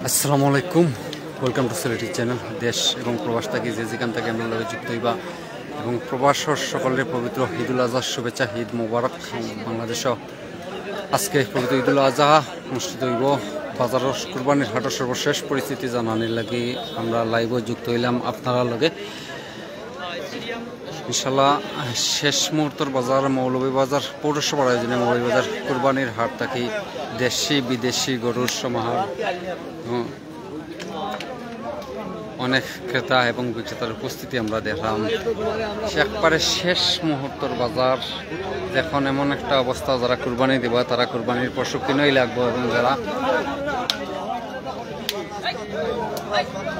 আসসালামু আলাইকুম, welcome to Sylheti channel. দেশ এবং প্রবাস থেকে যেখান থেকে আমরা যুক্ত হইবা এবং প্রবাসর সকলের পবিত্র ঈদুল আজহার শুভেচ্ছা, ঈদ মোবারক। বাংলাদেশ আজকে পবিত্র ঈদুল আজহা অনুষ্ঠিত হইব। বাজারের কুরবানির হাটের সর্বশেষ পরিস্থিতি জানানোর লাগি আমরা লাইভে যুক্ত হইলাম আপনারা লগে। ইনশাল্লাহ শেষ মুহূর্তের বাজার মৌলভীবাজার পৌরসভার আয়োজনে মৌলভীবাজার কুরবানির হাট থাকি দেশি বিদেশি গরুর সমাহার, অনেক ক্রেতা এবং বিক্রেতার উপস্থিতি আমরা দেখলাম। একবারে শেষ মুহূর্তের বাজার, এখন এমন একটা অবস্থা যারা কুরবানি দেবা তারা কুরবানির পশু কিনেই লাগবো এবং যারা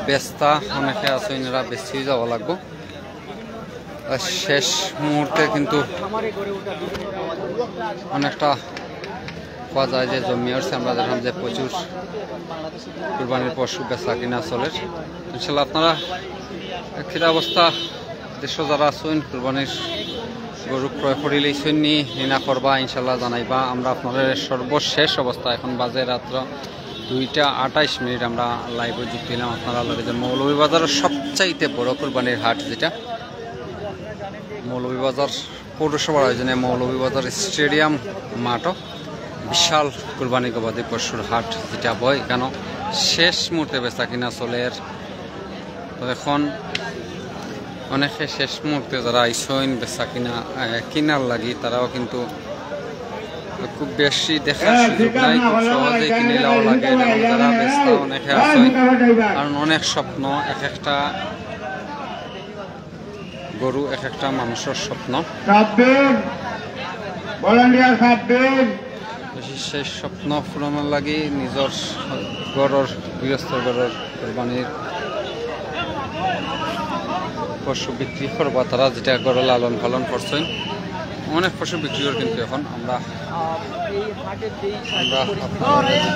বেস্তা অনেকে আছে এনারা বেশি যাওয়া লাগবো। শেষ মুহূর্তে কিন্তু অনেকটা পাওয়া যায় যে জমি আসছে। আমরা দেখলাম যে প্রচুর কুরবানির পশু বেচা কিনা চলে। ইনশাল্লাহ আপনারা কিনা অবস্থা দেশ যারা আছেন কুরবানির গরু ক্রয় করিলেই নি নিনা করবা ইনশাল্লাহ জানাইবা। আমরা আপনাদের সর্বশেষ অবস্থা এখন বাজে রাত্র 2:28 আমরা লাইভে যুক্ত হলাম আপনারা লগে যে মৌলভীবাজারের সবচাইতে বড় কুরবানির হাট, যেটা মৌলভীবাজার পৌরসভার আয়োজনে মৌলভীবাজার স্টেডিয়াম মাঠও বিশাল কুরবানি গবাদি পশুর হাট যেটা বয়। কেন শেষ মুহূর্তে বেচা কিনা চলে। তো এখন অনেকে শেষ মুহূর্তে যারা আইসইন বেচা কিনা কিনার লাগি তারাও কিন্তু খুব বেশি দেখার সুযোগ নাই, খুব সহজে কিনে নেওয়া লাগে। এবং যারা বেচতা অনেকে আসেন, কারণ অনেক স্বপ্ন, এক একটা গরু এক একটা মানুষের স্বপ্ন। সেই স্বপ্ন পূরণের লাগি নিজের গড়ের গৃহস্থ গড়ের কোরবানির পশু বিক্রি করবা তারা যেটা গড়ে লালন পালন করছেন। অনেক পশু বিক্রি করে কিন্তু এখন আমরা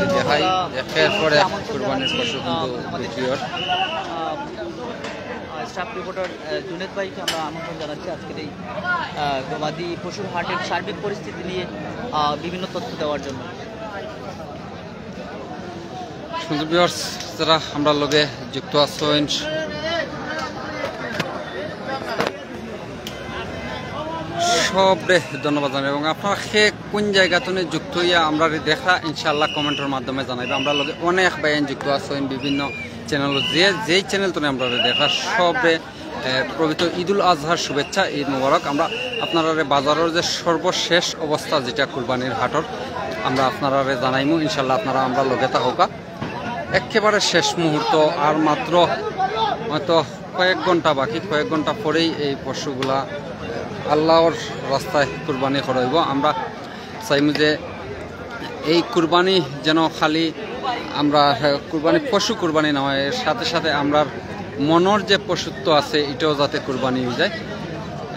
যদি দেখাই একের পর এক কোরবানির পশু কিন্তু বিক্রি হয়। স্টাফ রিপোর্টার জুনেদ ভাইকে আমরা আমন্ত্রণ জানাচ্ছি আজকের এই গবাদি পশুর হাটের সার্বিক পরিস্থিতি নিয়ে বিভিন্ন তথ্য দেওয়ার জন্য। সুন্দর ভিউয়ার্স যারা আমরা লগে যুক্ত আছেন, সবরে ধন্যবাদ জানাই এবং আপনারা সে কোন জায়গাতে যুক্ত হইয়া আমরা দেখা ইনশাল্লাহ কমেন্টের মাধ্যমে জানাইবে। আমরা লগে অনেক বাইন যুক্ত আছেন বিভিন্ন চ্যানেল, যেই চ্যানেল তো আমরা দেখা সবে পবিত্র ঈদুল আজহার শুভেচ্ছা, ঈদ মোবারক। আমরা আপনারা বাজারের যে সর্বশেষ অবস্থা যেটা কুরবানির হাটর আমরা আপনারা জানাইমু ইনশাল্লাহ। আপনারা আমরা লগে থাকা একেবারে শেষ মুহূর্ত, আর মাত্র হয়তো কয়েক ঘন্টা বাকি, কয়েক ঘন্টা পরেই এই পশুগুলা আল্লাহর রাস্তায় কুরবানি করাইব। আমরা চাইমু যে এই কুরবানি যেন খালি আমরা কুরবানি পশু কুরবানি না হয়, এর সাথে সাথে আমরা মনের যে পশুত্ব আছে এটাও যাতে কুরবানি হয়ে যায়।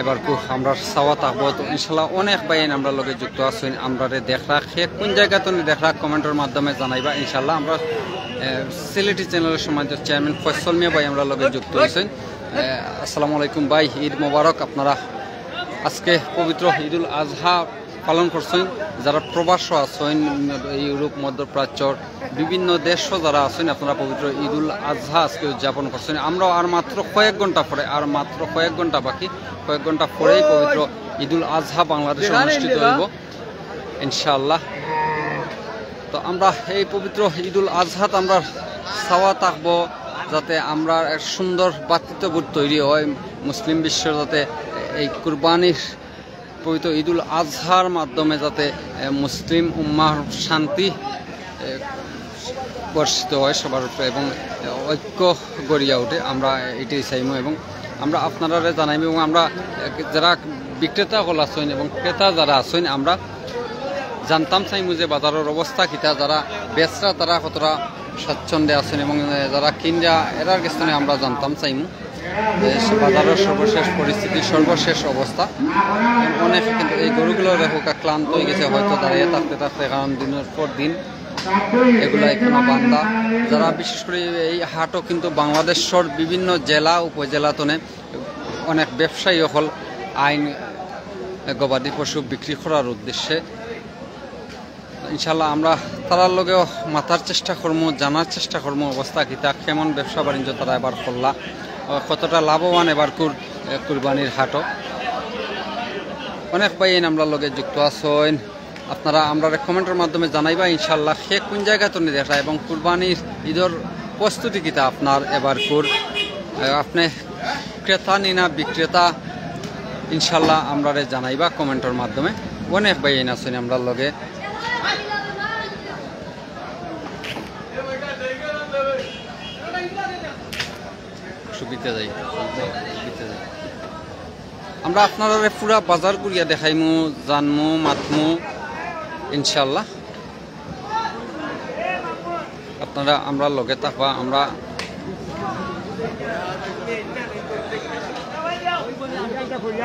এবার আমরা চাওয়া থাকবো। তো ইনশাল্লাহ অনেক বাইন আমরা লগে যুক্ত আছেন, আমরা দেখা সে কোন জায়গাতে দেখা কমেন্টের মাধ্যমে জানাইবা ইনশাল্লাহ। আমরা সিলেটি চ্যানেলের সমাজ চেয়ারম্যান ফয়সল মিয়া ভাই আমরা লগে যুক্ত হয়েছেন। আসসালামু আলাইকুম ভাই, ঈদ মোবারক। আপনারা আজকে পবিত্র ঈদুল আজহা পালন করছেন। যারা প্রবাসও আছেন ইউরোপ মধ্যপ্রাচ্যর বিভিন্ন দেশও যারা আছেন, আপনারা পবিত্র ঈদুল আজহা আজকে উদযাপন করছেন। আমরাও আর মাত্র কয়েক ঘন্টা পরে, আর মাত্র কয়েক ঘন্টা বাকি, কয়েক ঘন্টা পরেই পবিত্র ঈদুল আজহা বাংলাদেশে অনুষ্ঠিত হইব ইনশাআল্লাহ। তো আমরা এই পবিত্র ঈদুল আজহাত আমরা চাওয়া থাকবো যাতে আমরা এক সুন্দর ভাতৃত্ববোধ তৈরি হয় মুসলিম বিশ্বের, যাতে এই কুরবানির পবিত্র ঈদুল আজহার মাধ্যমে যাতে মুসলিম উম্মাহর শান্তি বর্ষিত হয় সবার উপরে এবং ঐক্য গড়িয়া ওঠে। আমরা এটাই চাইমু এবং আমরা আপনারা জানাইব। এবং আমরা যারা বিক্রেতা সকল আছেন এবং ক্রেতা যারা আছেন আমরা জানতাম চাইমু যে বাজারের অবস্থা কিতা, যারা বেচরা তারা কতটা স্বাচ্ছন্দ্যে আছেন এবং যারা কিনরা এরার কাছে আমরা জানতাম চাইমু বাজারের সর্বশেষ পরিস্থিতি, সর্বশেষ অবস্থা। অনেক কিন্তু এই গরুগুলো দেখো ক্লান্ত হয়ে গেছে হয়তো দাঁড়িয়ে থাকতে থাকতে, কারণ দিনের পর দিন এগুলো এখনো বান্ধা। যারা বিশেষ করে এই হাটও কিন্তু বাংলাদেশের বিভিন্ন জেলা উপজেলাতনে অনেক ব্যবসায়ী হল আইন গবাদি পশু বিক্রি করার উদ্দেশ্যে ইনশাল্লাহ আমরা তারার লগেও মাথার চেষ্টা করবো, জানার চেষ্টা করবো অবস্থা কিতা, কেমন ব্যবসা বাণিজ্য তারা এবার করলা, কতটা লাভবান এবার কুরবানির হাটও। অনেক ভাই আমরা লগে যুক্ত আছেন, আপনারা আমরা কমেন্টের মাধ্যমে জানাইবা ইনশাল্লাহ সে কোন জায়গা তুমি দেখা এবং কুরবানির ঈদের প্রস্তুতি কিতা আপনার এবার আপনি ক্রেতা নিনা বিক্রেতা ইনশাল্লাহ আমরা জানাইবা কমেন্টের মাধ্যমে। অনেক ভাই আছেন আমরা লগে। সুবিধা যাই আমরা আপনারা পুরা বাজার ঘুরিয়া দেখাইমু, জানমু, মাতমু ইনশাল্লাহ। আপনারা আমরা লগে থাকবা। আমরা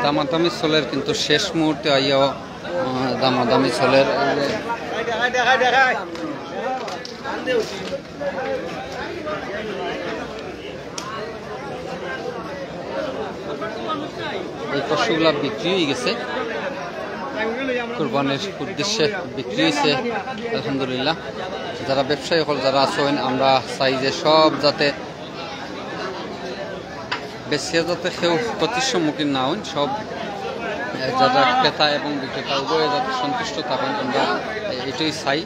দামাদামি চলের কিন্তু শেষ মুহূর্তে আইয়াও দামাদামি চলের এই পশুগুলা বিক্রি হয়ে গেছে, কুরবানির উদ্দেশ্যে বিক্রি হয়েছে আলহামদুলিল্লাহ। যারা ব্যবসায়ী হল যারা আছেন আমরা চাই যে সব যাতে বেশি যাতে কেউ ক্ষতির সম্মুখীন না হন, সব যারা ক্রেতা এবং বিক্রেতা উভয়ে যাতে সন্তুষ্ট থাকেন আমরা এটাই চাই।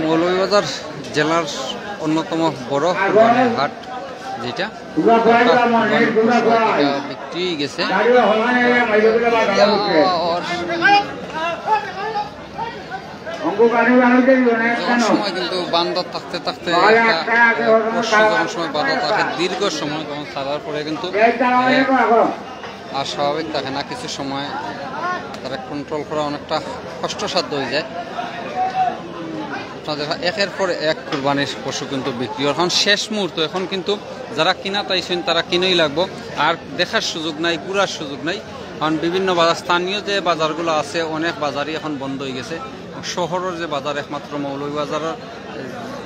মৌলভীবাজার জেলার অন্যতম বড় কুরবানির হাট যেটা বিক্রি গেছে, সময় কিন্তু বান্ধব থাকতে থাকতে যখন সময় বাধা থাকে দীর্ঘ সময় তখন ছাড়ার পরে কিন্তু আর স্বাভাবিক থাকে না, কিছু সময় তারা কন্ট্রোল করা অনেকটা কষ্টসাধ্য হয়ে যায়। আপনাদের একের পর এক কুরবানির পশু কিন্তু বিক্রি এখন শেষ মুহূর্ত, এখন কিন্তু যারা কিনা তাইছেন তারা কিনেই লাগবো, আর দেখার সুযোগ নাই, ঘুরার সুযোগ নাই। কারণ বিভিন্ন বাজার স্থানীয় যে বাজারগুলো আছে অনেক বাজারই এখন বন্ধ হয়ে গেছে। শহরের যে বাজার একমাত্র মৌলভীবাজারের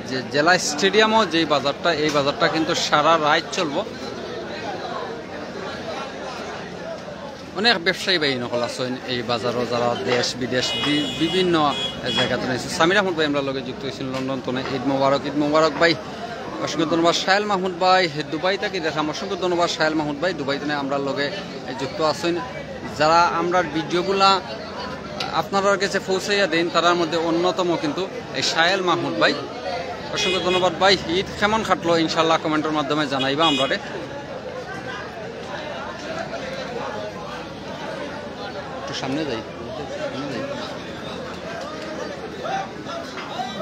যে জেলা স্টেডিয়ামও যেই বাজারটা, এই বাজারটা কিন্তু সারা রাত চলবো। অনেক ব্যবসায়ী বাহিনী নকল আছেন এই বাজারও, যারা দেশ বিদেশ বিভিন্ন জায়গাতে নিয়েছে। সামির আহমদ ভাই আমরা লগে যুক্ত হয়েছিল লন্ডন তো। ঈদ মোবারক ভাই, অসংখ্য ধন্যবাদ। সাহেল মাহমুদ ভাই দুবাই থেকে দেখাম, অসংখ্য ধন্যবাদ সাহেল মাহমুদ ভাই দুবাইতে আমরা লগে যুক্ত আছেন। যারা আমরা ভিডিওগুলা আপনার কাছে পৌঁছাইয়া দেন তার মধ্যে অন্যতম কিন্তু এই সাহেল মাহমুদ ভাই, অসংখ্য ধন্যবাদ ভাই। ঈদ কেমন খাটলো ইনশাল্লাহ কমেন্টের মাধ্যমে জানাইবা আমরা। সামনে যাই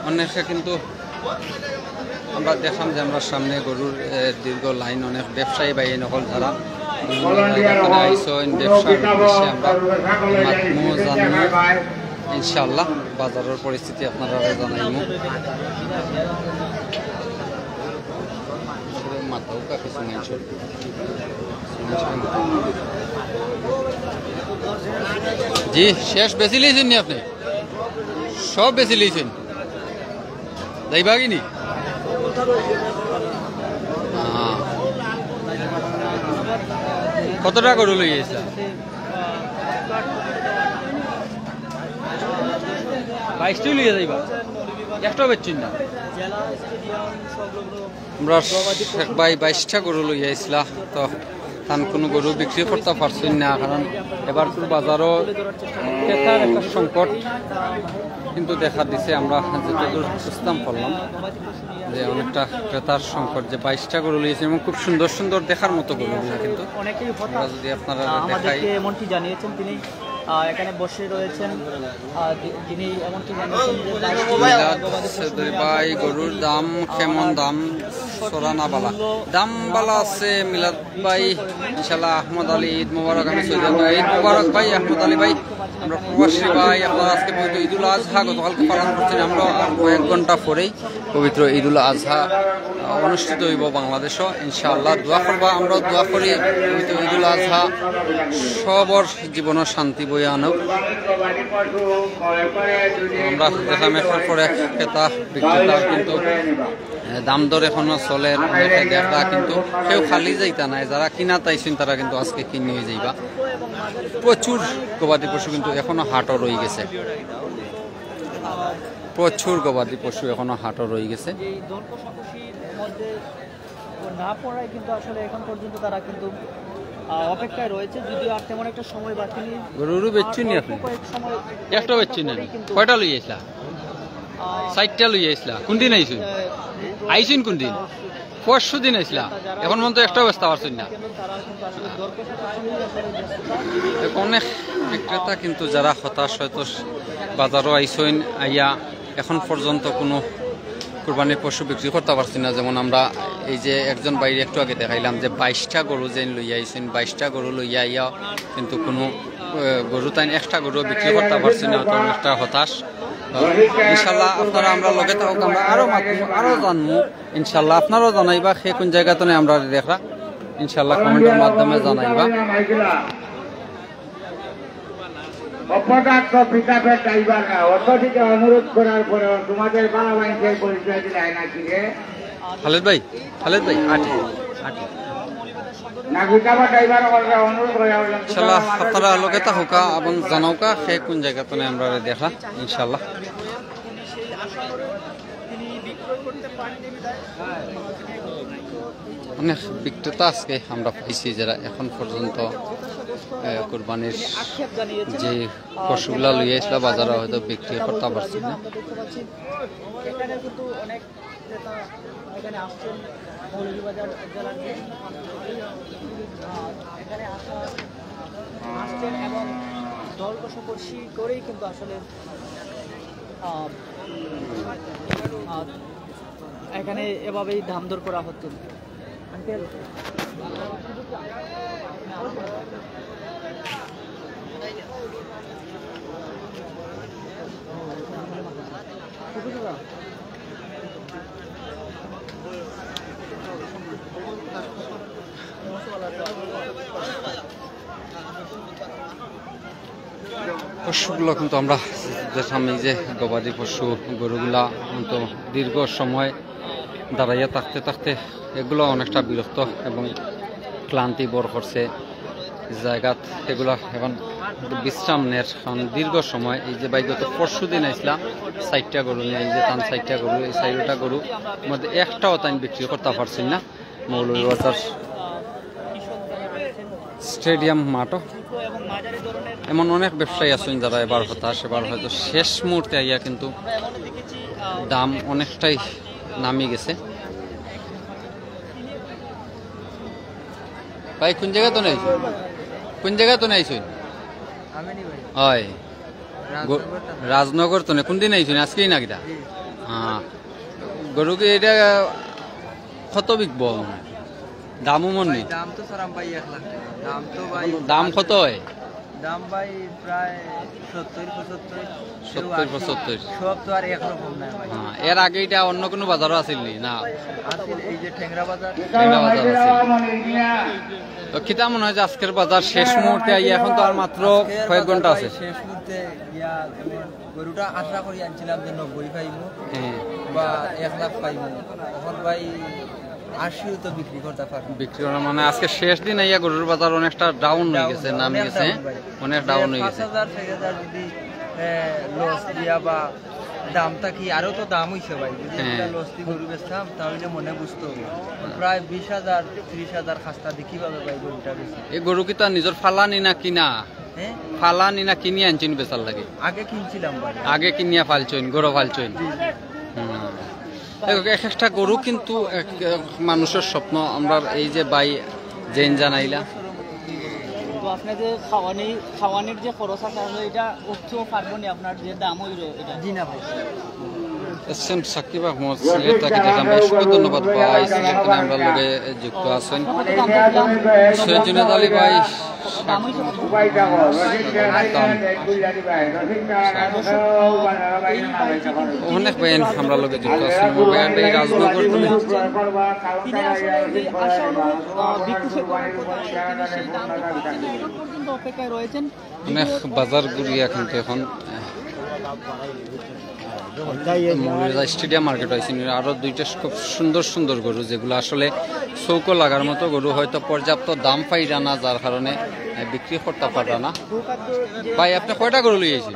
অনেকে কিন্তু আমরা দেখলাম যে আমরা সামনে গরুর দীর্ঘ লাইন, অনেক ব্যবসায়ী বাই নকল যারা ব্যবসার উদ্দেশ্যে আমরা মাতমু জানমু ইনশাআল্লাহ। বাজারের পরিস্থিতি আপনারা জানাইমু। মাথাও কিছু মানুষ জি শেষ বেশি লিয়েছেন নি আপনি? সব বেশি লিয়েছেন যাইবা কিনি? কত টাকা করে লইয়েছিলাম? 22টি লিয়ে যাইবা, একটা বেচছেন না? আমরা শেখ ভাই 22টা গরু লইয়াছিলাম, তো তান কোনো গরু বিক্রি করতে পারছেন না, কারণ এবার বাজারও ক্রেতার একটা সংকট কিন্তু দেখা দিছে। আমরা যতদূর বুঝতাম পারলাম যে অনেকটা ক্রেতার সংকট, যে 22টা গরু লিয়েছে এবং খুব সুন্দর সুন্দর দেখার মতো গরু না, কিন্তু যদি আপনারা দেখাই এমনকি জানিয়েছেন তিনি এখানে বসে রয়েছেন, তিনি এমনকি জানিয়েছেন ভাই গরুর দাম কেমন, দাম সরানা বালা দাম বালা আছে। মিলাদ ভাই ইনশাল্লাহ, আহমদ আলী ঈদ মোবারক, আমি সৈয়দ ভাই ঈদ মোবারক ভাই, আহমদ আলী ভাই আমরা প্রবাসী ভাই। আপনারা আজকে পবিত্র ঈদুল আজহা গতকালকে পালন করছেন, আমরা কয়েক ঘন্টা পরেই পবিত্র ঈদুল আজহা অনুষ্ঠিত হইব বাংলাদেশও ইনশাআল্লাহ। দোয়া করবা, আমরাও দোয়া করি পবিত্র ঈদুল আজহা সবর জীবনের শান্তি বয়ে আনুক। আমরা দেখলাম একের পর এক ক্রেতা বিক্রেতা কিন্তু দাম দর এখনো চলে অনেকে দেখা, কিন্তু কেউ খালি যাইতা নাই, যারা কিনা তাইছেন তারা কিন্তু আজকে কিনে হয়ে যাইবা। প্রচুর গবাদি পশু কিন্তু এখনো হাটও রয়ে গেছে, প্রচুর গবাদি পশু এখনো হাটও রয়ে গেছে। এই দর কষাকষির মধ্যে না পড়ায় কিন্তু আসলে এখন পর্যন্ত তারা কিন্তু অপেক্ষায় রয়েছে, যদিও আর তেমন একটা সময় বাকি নেই। গরুরও বেচছেন নি আপনি? একটা বেচছেন না? কয়টা লই আইসলা? 60টা লই আইসলা? কোন দিন আইসুন? আইসুন কোন দিন? পরশু দিন আইসলা? এখন মন তো একটাও ব্যস্ত পারছেন না। অনেক বিক্রেতা কিন্তু যারা হতাশ, হয়তো বাজারও আইসইন আইয়া এখন পর্যন্ত কোনো কুরবানির পশু বিক্রি করতে পারছি না। যেমন আমরা এই যে একজন বাইরে একটু আগে দেখাইলাম যে 22টা গরু যেন লইয়া আইসেন, 22টা গরু লইয়া আইয়া কিন্তু কোনো গরু তাই একটা গরু বিক্রি করতে পারছি না, তো অনেকটা হতাশ। ইনশাল্লাহ আপনারা আমরা লগে থাকুক, আমরা আরো মাতবো, আরো জানবো ইনশাল্লাহ। আপনারাও জানাইবা সে কোন জায়গাতে আমরা দেখা, ইনশাল্লাহ কমেন্টের মাধ্যমে জানাইবা। অপদার্থ পিতাপের ড্রাইভার না, অন্যদিকে অনুরোধ করার পরে তোমাদের বাবা বাইকের পরিচয় দিলে নাকি রে খালেদ ভাই, খালেদ ভাই আটি আটি না পিতাপের ড্রাইভার অনুরোধ করে ইনশাল্লাহ আপনারা লগে থাকুকা এবং জানাওকা সে কোন জায়গাতে আমরা দেখা ইনশাল্লাহ। অনেক বিক্রেতা আজকে আমরা পাইছি যারা এখন পর্যন্ত কুরবানির যে পশুগুলা লইয়া আসলে বাজারে হয়তো বিক্রি করতে পারছি না। দর কষাকষি করেই কিন্তু আসলে এখানে এভাবেই দাম দর করা হচ্ছে। আঙ্কেল পশুগুলো কিন্তু আমরা সামনে যে গবাদি পশু গরুগুলা কিন্তু দীর্ঘ সময় দাঁড়াইয়া থাকতে থাকতে এগুলো অনেকটা বিরক্ত এবং ক্লান্তি বর করছে জায়গাত, এগুলো এখন বিশ্রাম নেয়। কারণ দীর্ঘ সময় এই যে বাইক পরশু দিন আইসলাম 60টা গরু নিয়ে, এই যে তান 60টা গরু, এই 60টা গরু মধ্যে একটাও তাই বিক্রি করতে পারছি না। মৌলভীবাজার স্টেডিয়াম মাঠও এমন অনেক ব্যবসায়ী আছেন যারা এবার হতাশ, এবার হয়তো শেষ মুহূর্তে আইয়া কিন্তু দাম অনেকটাই নামিয়ে গেছে। ভাই কোন জায়গা তো নেই, কোন জায়গা তো নেইছুন? হয় রাজনগর তো নেই। কোন দিন আইছুন? আজকেই না কিটা? হ্যাঁ, গরুকে এটা কত বিকব? দামও মন নেই। দাম তো সারাম ভাই 1 লাখ টাকা। দাম তো ভাই দাম কত হয়? দাম ভাই প্রায় 70-75 70-75 সব তো আর একরকম না ভাই। হ্যাঁ, এর আগে এটা অন্য কোনো বাজারও আছিল নি? না, আসলে এই যে ঠেংরা বাজার, ঠেংরা বাজার আছে। তো কিতা মনে হয় যে আজকের বাজার শেষ মুহূর্তে আইয়া, এখন তো আর মাত্র কয়েক ঘন্টা আছে। শেষ মুহূর্তে ইয়া গরুটা আশা করি আনছিলাম যে 90 পাইবো হ্যাঁ, বা 1 লাখ পাইবো, এখন ভাই 80 তো বিক্রি করতে পারবো। বিক্রি করা মানে আজকে শেষ দিন আইয়া গরুর বাজার অনেকটা ডাউন হয়ে গেছে, নামে গেছে, অনেক ডাউন হয়ে গেছে। 5000-6000 যদি লস দিয়া বা দামটা কি আরো তো দাম হইছে ভাই, যদি একটা লস দিয়ে গরু বেচতাম তাহলে মনে বুঝতে হবে। প্রায় 20,000-30,000 খাস্তা দিয়ে কিভাবে ভাই গরুটা বেচি? এই গরু কি তার নিজের ফালানি না কিনা? হ্যাঁ, ফালানি না কিনি আনছেন বেচার লাগে? আগে কিনছিলাম ভাই, আগে কিনিয়া ফালছেন, গরু ফালছেন। এক একটা গরু কিন্তু মানুষের স্বপ্ন। আমরা এই যে বাই জেন জানাইলা, তো আপনার যে খাওয়ানির যে খরচ আছে এটা উঠতেও পারবো না, আপনার যে দাম হইল এটা। জি না ভাই, এসএম সাকিব আহমদ সিলেট থেকে দেখলাম, অসংখ্য ধন্যবাদ ভাই। সিলেট থেকে আমরা লগে যুক্ত আছেন সৈয়দ জুনেদ আলী ভাই, অনেক ভাই আমরা লগে যুক্ত আছেন। ভাই রাজনগর অপেক্ষায় রয়েছেন। অনেক বাজার ঘুরিয়া কিন্তু এখন মৌলভীবাজার স্টেডিয়াম মার্কেট হয়েছে আরও দুইটা খুব সুন্দর সুন্দর গরু যেগুলো আসলে চৌকো লাগার মতো গরু, হয়তো পর্যাপ্ত দাম পাইরা না, যার কারণে বিক্রি করতে পারবা না। ভাই আপনি কয়টা গরু লই আইছেন?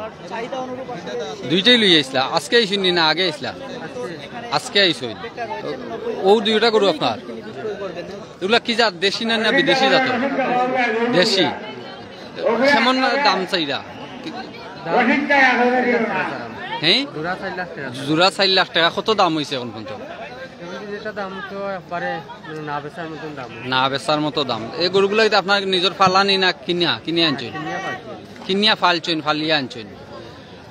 দুইটাই লই আইসলা। আজকে আইসেন না আগে আইসলা? আজকে আইসেন। ও দুইটা গরু আপনার? এগুলা কি জাত, দেশি না না বিদেশি জাত? দেশি। কেমন দাম চাইরা? হ্যাঁ জোড়া 4 লাখ টাকা। কত দাম হয়েছে এখন পর্যন্ত? না বেচার মতো দাম। এই গরুগুলো আপনার নিজের ফালানি না কিনে আনছেন? কিনিয়া ফালছেন, ফালিয়া আনছেন।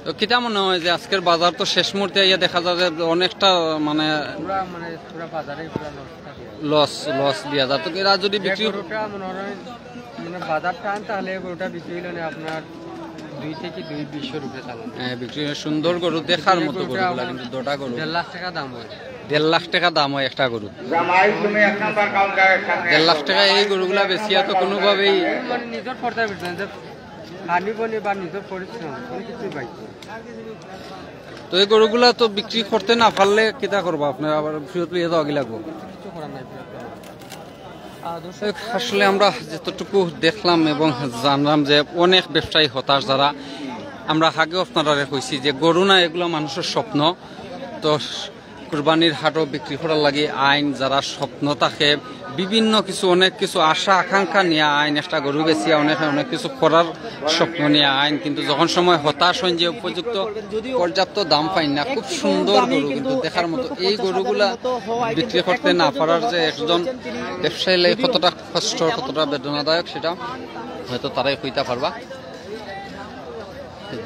তো কিতা মনে হয় যে আজকের বাজার তো শেষ মুহূর্তে ইয়া দেখা যায় যে অনেকটা মানে লস দিয়া যায়। তো এরা যদি বিক্রি বাজার টান তাহলে গরুটা বিক্রি হইলে আপনার 2 থেকে 2.20 রুপে দাম। হ্যাঁ বিক্রি সুন্দর গরু, দেখার মতো গরুগুলা, কিন্তু দুটা গরু 1.5 লাখ টাকা দাম হয়। 1.5 লাখ টাকা দাম হয় একটা গরু। 1.5 লাখ টাকা এই গরুগুলা বেচিয়া তো কোনোভাবেই মানে নিজের খরচা বেচবেন যে পানি বনি বা নিজের পরিশ্রম কোনো কিছুই পাই। তো এই গরুগুলা তো বিক্রি করতে না পারলে কিতা করবো আপনার? আবার ফিরত লিয়ে যাওয়া লাগবো। কিছু করার নাই। আসলে আমরা যতটুকু দেখলাম এবং জানলাম যে অনেক ব্যবসায়ী হতাশ, যারা আমরা আগে আপনারা কইছি যে গরু না এগুলো মানুষের স্বপ্ন। তো কুরবানির হাটও বিক্রি করার লাগে আইন, যারা স্বপ্ন থাকে বিভিন্ন কিছু অনেক কিছু আশা আকাঙ্ক্ষা নিয়ে আইন, একটা গরু বেচিয়া অনেক কিছু করার স্বপ্ন নিয়ে আইন, কিন্তু যখন সময় হতাশ হন যে উপযুক্ত পর্যাপ্ত দাম পাই না। খুব সুন্দর গরু কিন্তু দেখার মতো, এই গরুগুলা বিক্রি করতে না পারার যে একজন ব্যবসায়ী লাগে কতটা কষ্ট, কতটা বেদনাদায়ক সেটা হয়তো তারাই কইতে পারবা।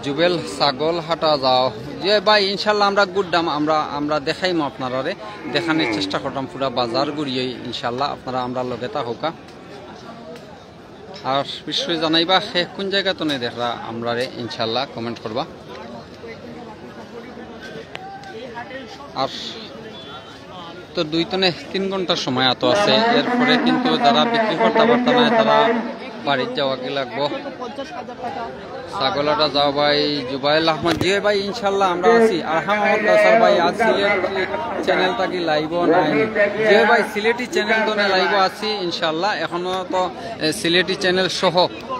জুবেল ছাগল হাটা যাও যে ভাই, ইনশাল্লাহ আমরা গুড দাম আমরা দেখাইম আপনারা, দেখানোর চেষ্টা করতাম পুরা বাজার ঘুরিয়ে ইনশাল্লাহ আপনারা আমরা লগে তা হোকা। আর বিষয় জানাইবা সে কোন জায়গা তো নেই দেখরা আমরা ইনশাল্লাহ কমেন্ট করবা। আর তো 2-3 ঘন্টার সময় এত আছে, এরপরে কিন্তু যারা বিক্রি করতে পারত না তারা বাড়ির যাওয়া কি লাগবো। ছাগলাটা যাও ভাই। জুবাইল আহমদ জি ভাই ইনশাল্লাহ আমরা আছি। আর হামার ভাই আজ সিলেটি চ্যানেলটা কি লাইভ নাই যে ভাই? সিলেটি চ্যানেল তো লাইভ আছি ইনশাল্লাহ। এখনো তো সিলেটি চ্যানেল সহ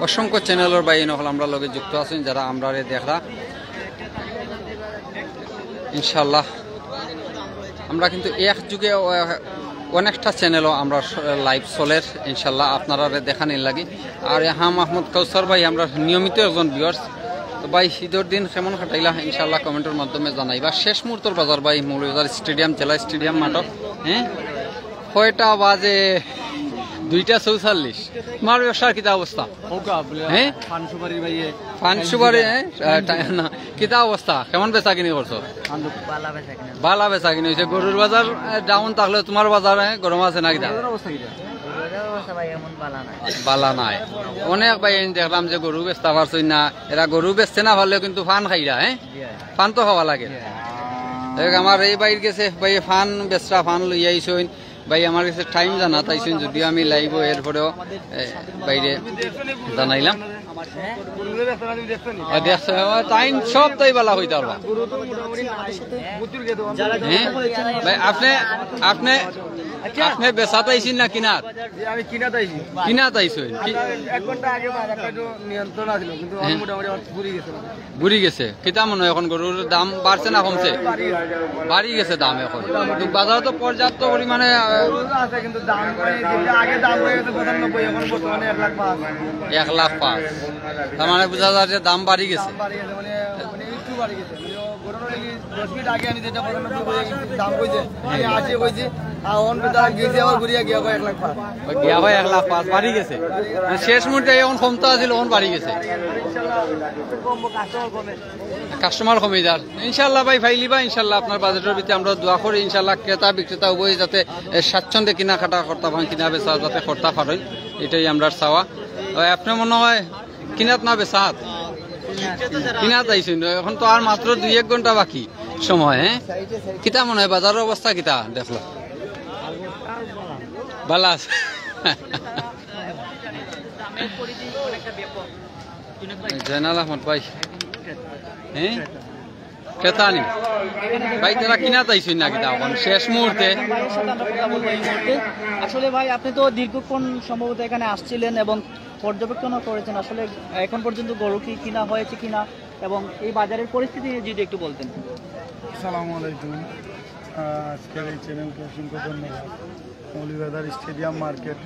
অসংখ্য চ্যানেলের ভাই নহল আমরা লগে যুক্ত আছেন, যারা আমরা দেখরা ইনশাল্লাহ। আমরা কিন্তু এক যুগে অনেকটা চ্যানেলও আমরা লাইভ চলের ইনশাল্লাহ আপনারা দেখানির লাগি। আর হাম আহমদ কৌসার ভাই আমরা নিয়মিত একজন ভিউয়ার্স। তো ভাই ঈদের দিন কেমন কাটাইলা ইনশাল্লাহ কমেন্টের মাধ্যমে জানাইবা। শেষ মুহূর্তের বাজার ভাই মৌলভীবাজার স্টেডিয়াম, জেলা স্টেডিয়াম মাঠক। হ্যাঁ কয়টা বাজে? 2:44। মার ব্যবসার কিতা অবস্থা? হ্যাঁ ফানসুবারি না কিতা অবস্থা? কেমন বেচা কিনি করছো? বালা বেচা কিনি হয়েছে। গরুর বাজার ডাউন থাকলে তোমার বাজার গরম আছে না কিতা? বালা নাই। অনেক ভাই দেখলাম যে গরু বেচতে পারছই না, এরা গরু বেচতে না পারলেও কিন্তু ফান খাইরা। হ্যাঁ ফান তো খাওয়া লাগে। আমার এই বাইর গেছে ভাই ফান বেচরা, ফান লইয়া আইসইন ভাই। আমার কাছে টাইম জানা তাইছেন, যদিও আমি লাইব এরপরেও বাইরে জানাইলাম। টাইম সব তাই বেলা হইতে পারবা। হ্যাঁ ভাই আপনি আপনি বেচা তাইছেন না কিনাত? আমি কিনা তাইছি। বুড়ি গেছে। কিতা মনে হয় এখন গরুর দাম বাড়ছে না কমছে? বাড়ি গেছে দাম এখন। বাজারে তো পর্যাপ্ত পরিমাণে 1,05,000। তার মানে বোঝা যায় যে দাম বাড়ি গেছে। শেষ মুহূর্তে এখন কমতে আছিল, এখন বাড়ি গেছে। কাস্টমার কমে যার ইনশাল্লাহ ভাই ফাইলিবা ইনশাল্লাহ। আপনার বাজেটের ভিতরে আমরা দোয়া করি ইনশাল্লাহ ক্রেতা বিক্রেতা উভয় যাতে স্বাচ্ছন্দ্যে কেনাকাটা করতে পারেন, কিনা বেচা যাতে করতে পারেন, এটাই আমরা চাওয়া। আপনার মনে হয় কিনাত না বেচাত? কিনাত আইছেন এখন তো আর মাত্র 2-1 ঘন্টা বাকি সময়। হ্যাঁ কিতা মনে হয় বাজারের অবস্থা কিতা দেখলো? ভালো আছে। জয়নাল আহমদ ভাই। হ্যাঁ ক্রেতা নি ভাই তারা কিনা চাইছেন নাকি তা এখন শেষ মুহূর্তে ভাইয়ের সাথে আমরা কথা বলবো এই মুহূর্তে। আসলে ভাই আপনি তো দীর্ঘক্ষণ সম্ভবত এখানে আসছিলেন এবং পর্যবেক্ষণও করেছেন, আসলে এখন পর্যন্ত গরু কি কিনা হয়েছে কিনা এবং এই বাজারের পরিস্থিতি নিয়ে যদি একটু বলতেন। আসসালামু আলাইকুম। আজকের এই চ্যানেলকে অসংখ্য ধন্যবাদ। মৌলভীবাজার স্টেডিয়াম মার্কেট,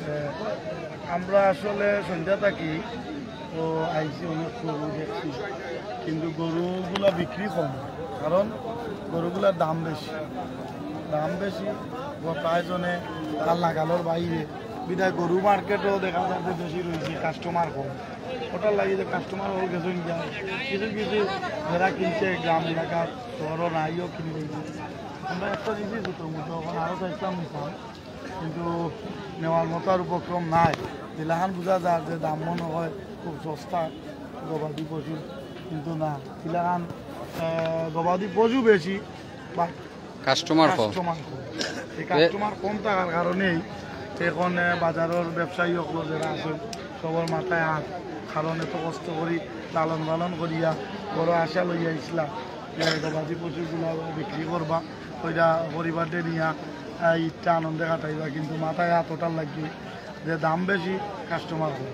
আমরা আসলে সন্ধ্যা থাকি তো আইসি অনেক গরু দেখছি, কিন্তু গরুগুলা বিক্রি কম, কারণ গরুগুলার দাম বেশি প্রায়জনে তার লাগানোর বাইরে বিদায় গরু মার্কেটও দেখা যাচ্ছে বেশি রয়েছে, কাস্টমার কম। ওটার লাগে যে কাস্টমার হয়ে গেছে কিছু যারা কিনছে গ্রাম এলাকার শহরও নাইও কিনবে। আমরা একটা জিনিস ছোটো মতো এখন আরও চাইছিলাম নিতাম, কিন্তু নেওয়ার মতো আর উপক্রম নাই। দিলাহান বোঝা যায় যে দাম মনে হয় খুব সস্তা গবাদি পশু, কিন্তু না, দিলাহান গবাদি পশু বেশি বা কাস্টমার কম। এই কাস্টমার কম থাকার কারণেই এখন বাজারের ব্যবসায়ী সকল যারা আছে সবার মাথায় হাত, কারণ এত কষ্ট করি লালন পালন করিয়া বড় আশা লইয়া আইসলাম গবাদি পশুগুলো বিক্রি করবা, ওইটা পরিবারটা নিয়া ঈদটা আনন্দে কাটাইবা, কিন্তু মাথায় হাত ওটার লাগবে যে দাম বেশি, কাস্টমার কম।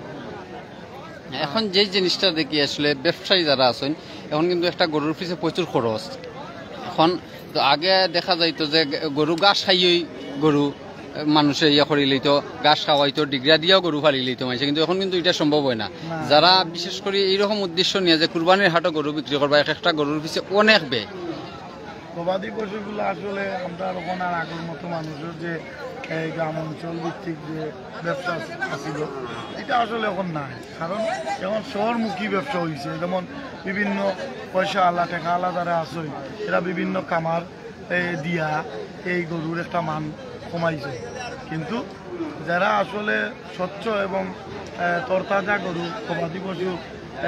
এখন যে জিনিসটা দেখি আসলে ব্যবসায়ী যারা আছেন এখন কিন্তু একটা গরুর পিছে প্রচুর খরচ। এখন তো আগে দেখা যাইতো যে গরু ঘাস খাইয়েই গরু মানুষে ইয়ে করে লইতো, ঘাস খাওয়াইতো, ডিগ্রা দিয়েও গরু ফালি লইতো মানুষে, কিন্তু এখন কিন্তু এটা সম্ভব হয় না। যারা বিশেষ করে এইরকম উদ্দেশ্য নিয়ে যে কুরবানির হাটে গরু বিক্রি করবা, এক একটা গরুর পিছে অনেক ব্যয়। গবাদি পশুগুলো আসলে আমরা এখন আর আগের মতো মানুষের যে এই গ্রাম অঞ্চল ভিত্তিক যে ব্যবসা আছিল এটা আসলে এখন নাই, কারণ এখন শহরমুখী ব্যবসা হয়েছে। যেমন বিভিন্ন পয়সা আলা টেকা আলা যারা আছে এরা বিভিন্ন কামার দিয়া এই গরুর একটা মান কমাইছে, কিন্তু যারা আসলে স্বচ্ছ এবং তরতাজা গরু গবাদি পশু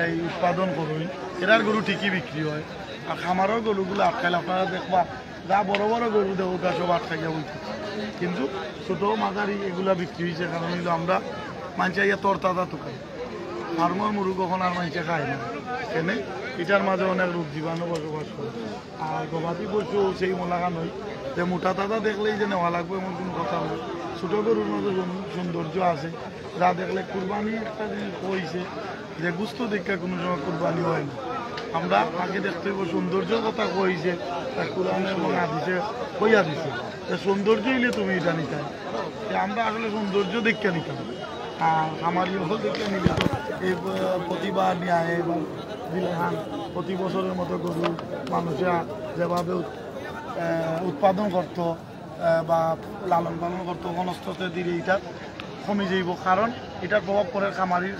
এই উৎপাদন করুন এরার গরু ঠিকই বিক্রি হয়। আর খামারও গরুগুলো আটকাইলে আপনারা দেখবা যা বড় বড় গরু দেওয়া সব আটকাইয়া বলছে, কিন্তু ছোটো মাঝারি এগুলা বিক্রি হয়েছে, কারণ হইলো আমরা মানুষে ইয়ে তরতাজা তো খাই, ফার্মার মুরু কখন আর মানুষে খায় না, কেন এটার মাঝে অনেক রোগ জীবাণু বসবাস করে। আর গবাদি পশু সেই মোলাকা নয় যে মোটা তাজা দেখলেই যে নেওয়া লাগবে এমন কোনো কথা নয়। ছোটো গরুর মধ্যে সৌন্দর্য আছে, যা দেখলে কুরবানি একটা জিনিস হয়েছে যে গুস্ত দীক্ষা কোনো সময় কুরবানি হয় না। আমরা আগে দেখতে হইব সৌন্দর্যের কথা কইছে, কোরআনে এবং হাদিসে কইয়া দিছে যে সৌন্দর্য হইলে তুমি এটা নিতে, আমরা আসলে সৌন্দর্য দেখে নিতাম। আর আমার ইহল দেখে নিলে তো এই প্রতিবার নিয়ে এবার দিলেহান প্রতি বছরের মতো গরু মানুষরা যেভাবে উৎপাদন করতো বা লালন পালন করতো ঘনস্থতে দিলে এটা কমে যাইব, কারণ এটার প্রভাব পড়ে খামারির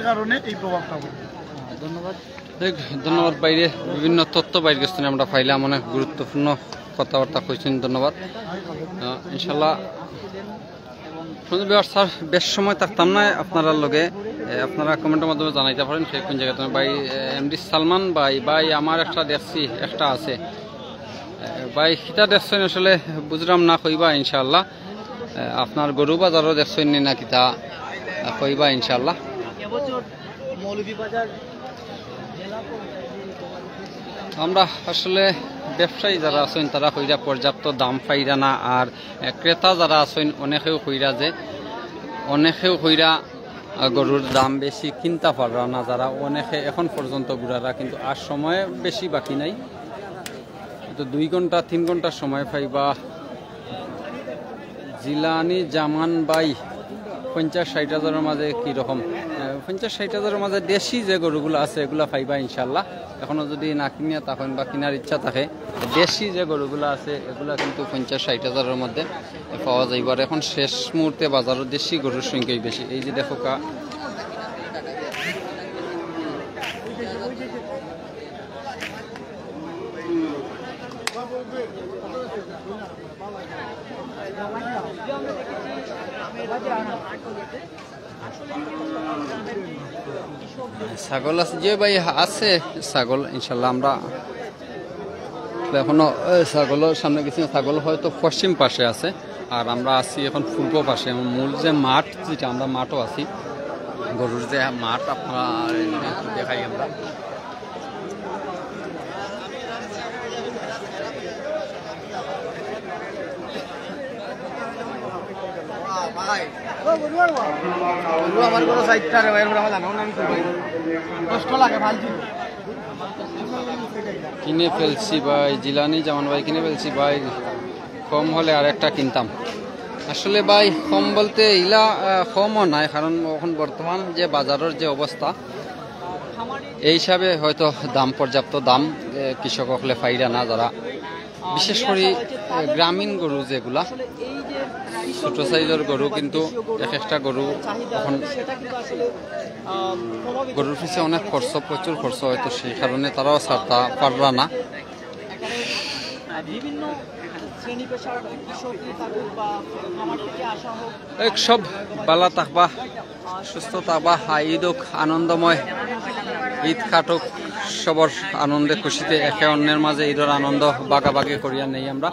কারণে এই প্রভাবটা পড়ে। ধন্যবাদ বাইরে বিভিন্ন তথ্য বাইরে গেছেন আমরা পাইলাম, অনেক গুরুত্বপূর্ণ কথাবার্তা কইছেন, ধন্যবাদ। ইনশাল্লাহ স্যার বেশ সময় থাকতাম না আপনারা লগে, আপনারা কমেন্টের মাধ্যমে জানাইতে পারেন সেই কোন জায়গাতে। ভাই এমডি সালমান ভাই আমার একটা দেখছি একটা আছে ভাই, সেটা দেখছেন আসলে বুঝলাম না, কইবা ইনশাল্লাহ। আপনার গরু বাজারও দেখছেন না কিতা, কইবা ইনশাল্লাহ। আমরা আসলে ব্যবসায়ী যারা আছেন তারা কইরা পর্যাপ্ত দাম পাইরা না, আর ক্রেতা যারা আছেন অনেকেও কইরা গরুর দাম বেশি কিনতে পারা না, যারা অনেকে এখন পর্যন্ত গুড়ারা, কিন্তু আর সময় বেশি বাকি নাই, তো 2 ঘন্টা 3 ঘন্টার সময় পাইবা। জিলানি জামান ভাই 50-60 হাজারের মাঝে কীরকম 50-60 হাজারের মাঝে দেশি যে গরুগুলো আছে এগুলো পাইবা ইনশাল্লাহ। এখনও যদি না কিনিয়া তখন বা কেনার ইচ্ছা থাকে, দেশি যে গরুগুলো আছে এগুলো কিন্তু 50-60 হাজারের মধ্যে পাওয়া যাইব। আর এখন শেষ মুহূর্তে বাজারের দেশি গরুর সংখ্যাই বেশি। এই যে দেখো কা ছাগল আছে যে ভাই আছে ছাগল ইনশাল্লাহ। আমরা এখনো ছাগলের সামনে গেছি, ছাগল হয়তো পশ্চিম পাশে আছে, আর আমরা আছি এখন পূর্ব পাশে। মূল যে মাঠ, যেটা আমরা মাঠও আছি, গরুর যে মাঠ আপনারা দেখাই আমরা আমার কোনো সাইডটা রে ভাই আমরা জানো না আমি তো ভাই কষ্ট লাগে ফালতু কিনে ফেলছি ভাই, জিলানি জামান ভাই কিনে ফেলছি ভাই, কম হলে আর একটা কিনতাম। আসলে ভাই কম বলতে ইলা কমও নাই, কারণ এখন বর্তমান যে বাজারের যে অবস্থা এই হিসাবে হয়তো দাম পর্যাপ্ত দাম কৃষক হলে ফাইরা না, যারা বিশেষ করে গ্রামীণ গরু যেগুলা ছোট সাইজের গরু, কিন্তু এক একটা গরু এখন গরুর পিছিয়ে অনেক খরচ, প্রচুর খরচ, হয়তো সেই কারণে তারাও ছাড়তে পারলা না। বিভিন্ন শ্রেণী পেশার কৃষকই থাকুক বা খামার থেকে আসা হোক, সব বালা থাকবা, সুস্থ থাকবা, ঈদ হোক আনন্দময়, ঈদ কাটুক সবর আনন্দে খুশিতে, একে অন্যের মাঝে ঈদের আনন্দ বাগাবাগি করিয়া নেই আমরা।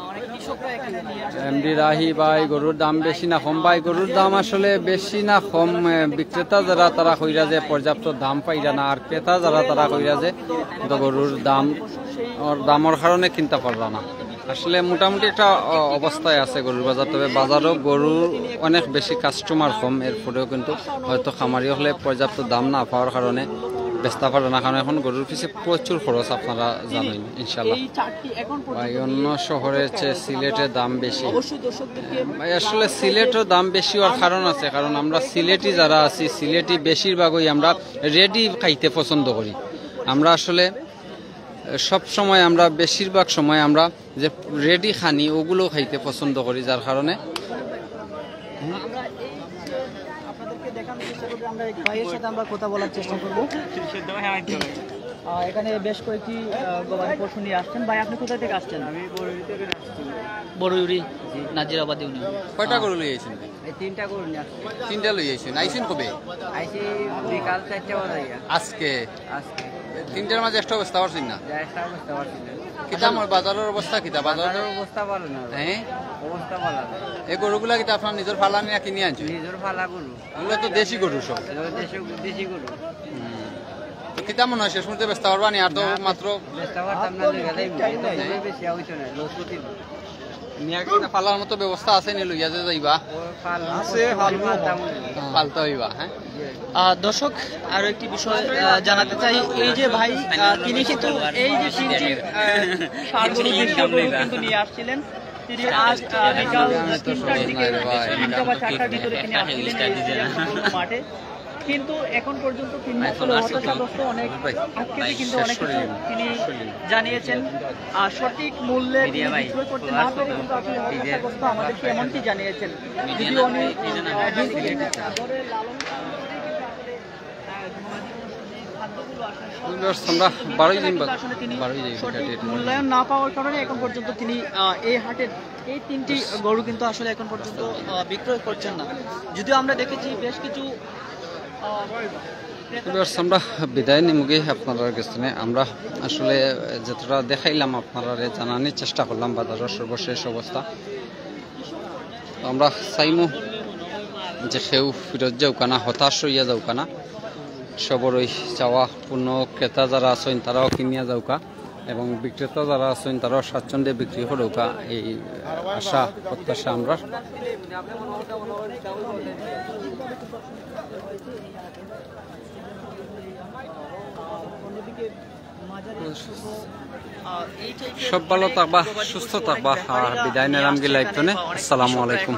এমডি রাহি ভাই, গরুর দাম বেশি না কম? ভাই গরুর দাম আসলে বেশি না কম, বিক্রেতা যারা তারা কইরা যে পর্যাপ্ত দাম পাইরা না, আর ক্রেতা যারা তারা কইরা যে গরুর দামের কারণে কিনতে পারলা না। আসলে মোটামুটি একটা অবস্থায় আছে গরুর বাজার, তবে বাজারও গরুর অনেক বেশি কাস্টমার কম, এরপরেও কিন্তু হয়তো খামারি হলে পর্যাপ্ত দাম না পাওয়ার কারণে বেচতে পারে না, কারণ এখন গরুর পিছিয়ে প্রচুর খরচ, আপনারা জানেন ইনশাল্লাহ। ভাই অন্য শহরের চেয়ে সিলেটের দাম বেশি ভাই, আসলে সিলেটের দাম বেশি হওয়ার কারণ আছে, কারণ আমরা সিলেটি যারা আছি, সিলেটি বেশিরভাগই আমরা রেডি খাইতে পছন্দ করি। আমরা আসলে সব সময় আমরা বেশিরভাগ সময় আমরা যে রেডি খানি ওগুলো খাইতে পছন্দ করি, যার কারণে আমরা ভাইয়ের সাথে আমরা কথা বলার চেষ্টা করবো। এখানে বেশ কয়েকটি গবাদি পশু নিয়ে আসছেন। ভাই আপনি কোথা থেকে আসছেন? আমি বড়ুরি থেকে আসছি। বড়ুরি নাজিরাবাদ ইউনিয়ন। কয়টা গরু লই আইছেন? এই তিনটা করে নিয়ে আসছি। তিনটা লই আইছেন। আইছেন কবে? আইছি বিকাল 4টা বাজে। আজকে আজকে তিনটার মাঝে একটা অবস্থা পারছেন না? যাইটা বুঝতে পারছি না। কিতা আমার বাজারের অবস্থা কিতা? বাজারের অবস্থা ভালো না। হ্যাঁ অবস্থা ভালো না। এই গরুগুলা কিতা আপনার নিজের ফালানি না কিনে আনছেন? নিজের ফালা গরু। এগুলো তো দেশি গরু সব। দেশি গরু। তো কিতা মনে হয় শেষ মুহূর্তে ব্যস্ত পারবা নি? আর তো মাত্র ব্যস্ত পারতাম না, গেলেই বেশি হইতো না, লস করতে না। ফালার মতো ব্যবস্থা আছে নি? লইয়া যে যাইবা পালতে হইবা। হ্যাঁ দর্শক আরো একটি বিষয় জানাতে চাই, এই যে ভাই তিনি কিন্তু এই যে তিনটি ষাঁড় গরু, দেশীয় গরু কিন্তু নিয়ে আসছিলেন। তিনি আজ বিকাল 3টার দিকে 3টা বা 4টার ভিতরে তিনি আসছিলেন এই মাঠে, কিন্তু এখন পর্যন্ত তিনি আসলে হতাশাগ্রস্ত, অনেক আজকে কিন্তু অনেক কিছু তিনি জানিয়েছেন, সঠিক মূল্যে বিক্রয় করতে না পেরে কিন্তু আসলে হতাশাগ্রস্ত, আমাদেরকে এমনটি জানিয়েছেন। যদিও উনি মূল্যায়ন না পাওয়ার কারণে এখন পর্যন্ত তিনি এই হাটের এই তিনটি গরু কিন্তু আসলে এখন পর্যন্ত বিক্রয় করছেন না। যদিও আমরা দেখেছি বেশ কিছু আমরা বিদায় নিমুগে আপনার কাছে। আমরা আসলে যতটা দেখাইলাম আপনারা জানানোর চেষ্টা করলাম বাজারের সর্বশেষ অবস্থা। আমরা চাইমু যে সেও ফিরত যাওকা না, হতাশ হইয়া যাওকা না, সবরই চাওয়া পূর্ণ ক্রেতা যারা আছেন তারাও কিনিয়া যাওকা এবং বিক্রেতা যারা আছেন তারাও স্বাচ্ছন্দ্যে বিক্রি করুকা, এই আশা প্রত্যাশা আমরা। সব ভালো থাকবা, সুস্থ থাকবা, আর বিদায় নিলাম গিলা একজনে। আসসালামু আলাইকুম।